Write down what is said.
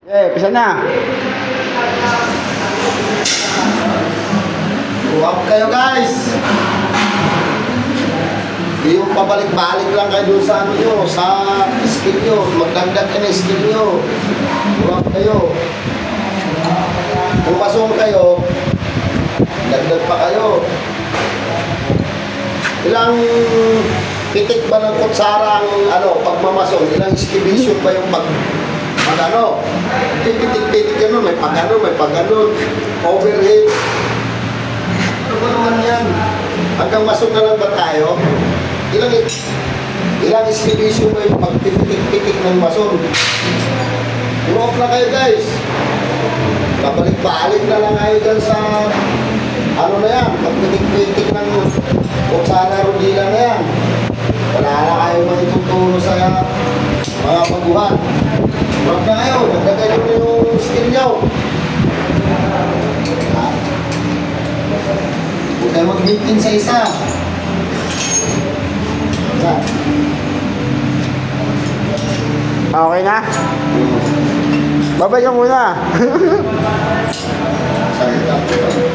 Pisa na. Huwag kayo guys. Hindi yung pabalik-balik lang kayo doon sa ano nyo, sa skill nyo. Magdagdag ka na skill nyo. Huwag kayo. Kung pasong kayo, dagdag pa kayo. Ilang pitik ba ng kutsara ang ano, pagmamason? Ilang excavation ba yung pag-ano? Pitik-pitik yun, may pag-ano, overhead. Ano ba naman yan? Hanggang mason na lang ba tayo? Ilang excavation ba yung pagpitik-pitik ng mason? Turok na kayo guys. Babalik-balik na lang kayo dyan sa ano na yan, pagpitik-pitik ng kutsara rodila na yan. Wala na kayo magtuturo sa mga baguhan. Huwag na kayo, dagdagan nyo yung skill nyo. Huwag kayo mag-maintain sa isa. Okay na? Babay ka muna. Salita.